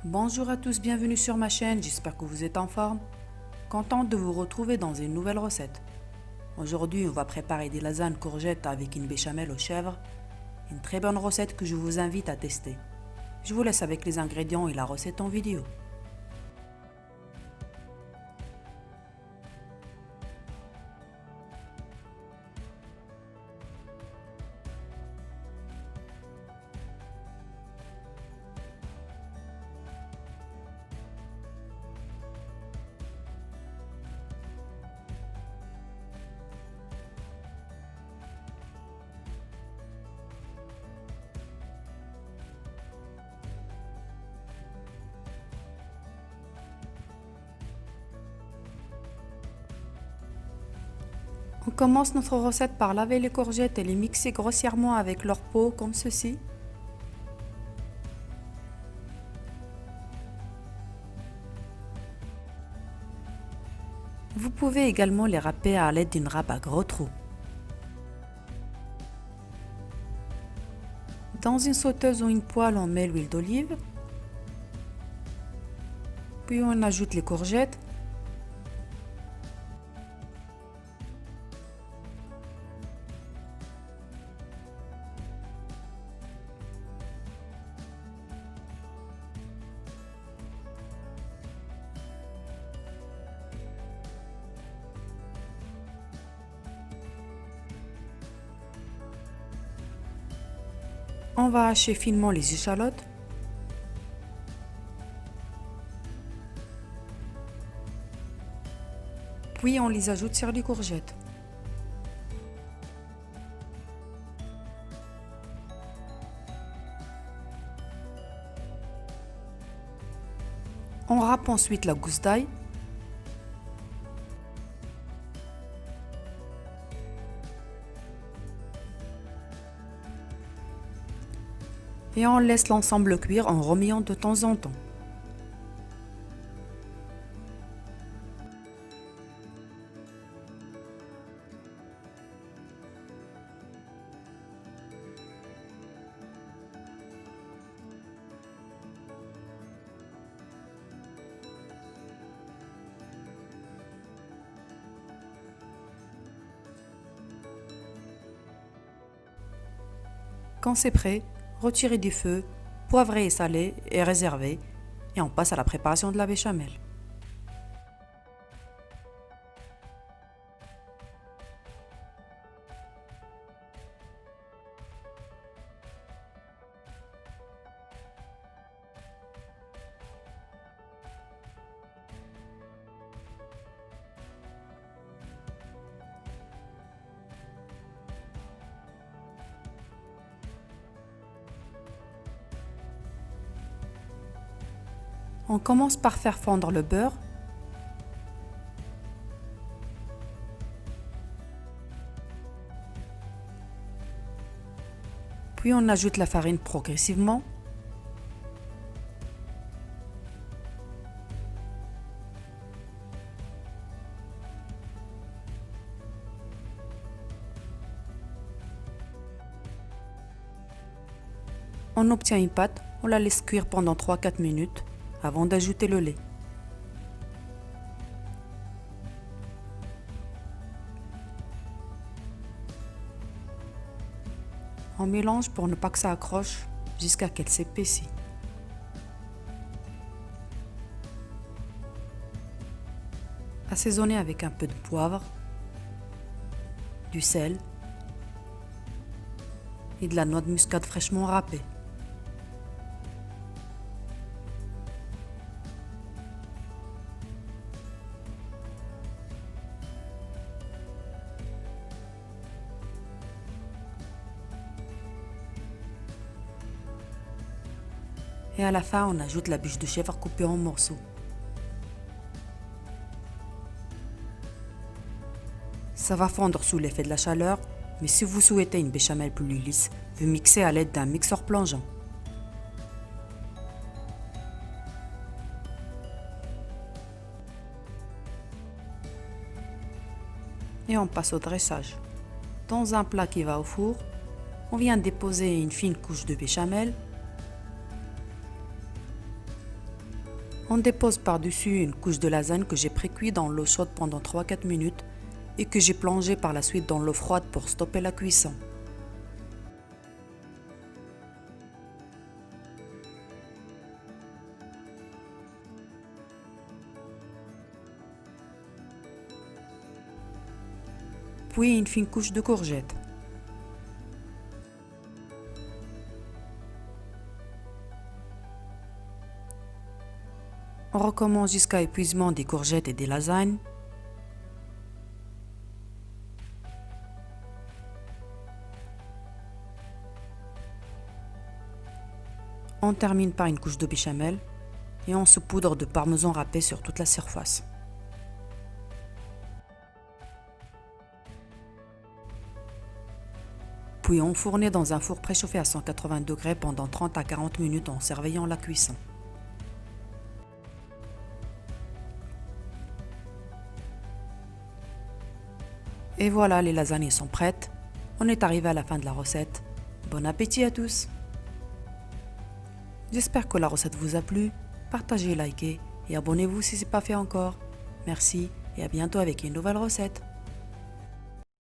Bonjour à tous, bienvenue sur ma chaîne, j'espère que vous êtes en forme. Contente de vous retrouver dans une nouvelle recette. Aujourd'hui, on va préparer des lasagnes courgettes avec une béchamel aux chèvres. Une très bonne recette que je vous invite à tester. Je vous laisse avec les ingrédients et la recette en vidéo. On commence notre recette par laver les courgettes et les mixer grossièrement avec leur peau comme ceci. Vous pouvez également les râper à l'aide d'une râpe à gros trous. Dans une sauteuse ou une poêle, on met l'huile d'olive. Puis on ajoute les courgettes. On va hacher finement les échalotes. Puis on les ajoute sur les courgettes. On râpe ensuite la gousse d'ail. Et on laisse l'ensemble cuire en remuant de temps en temps. Quand c'est prêt, retirez du feu, poivrez et salez et réservez, et on passe à la préparation de la béchamel. On commence par faire fondre le beurre. Puis on ajoute la farine progressivement. On obtient une pâte, on la laisse cuire pendant 3-4 minutes avant d'ajouter le lait. On mélange pour ne pas que ça accroche jusqu'à qu'elle s'épaissit. Assaisonnez avec un peu de poivre, du sel et de la noix de muscade fraîchement râpée. Et à la fin, on ajoute la bûche de chèvre coupée en morceaux. Ça va fondre sous l'effet de la chaleur, mais si vous souhaitez une béchamel plus lisse, vous mixez à l'aide d'un mixeur plongeant. Et on passe au dressage. Dans un plat qui va au four, on vient déposer une fine couche de béchamel. On dépose par-dessus une couche de lasagne que j'ai pré-cuit dans l'eau chaude pendant 3-4 minutes et que j'ai plongé par la suite dans l'eau froide pour stopper la cuisson. Puis une fine couche de courgettes. On recommence jusqu'à épuisement des courgettes et des lasagnes. On termine par une couche de béchamel et on saupoudre de parmesan râpé sur toute la surface. Puis enfourner dans un four préchauffé à 180 degrés pendant 30 à 40 minutes en surveillant la cuisson. Et voilà, les lasagnes sont prêtes. On est arrivé à la fin de la recette. Bon appétit à tous! J'espère que la recette vous a plu. Partagez, likez et abonnez-vous si ce n'est pas fait encore. Merci et à bientôt avec une nouvelle recette.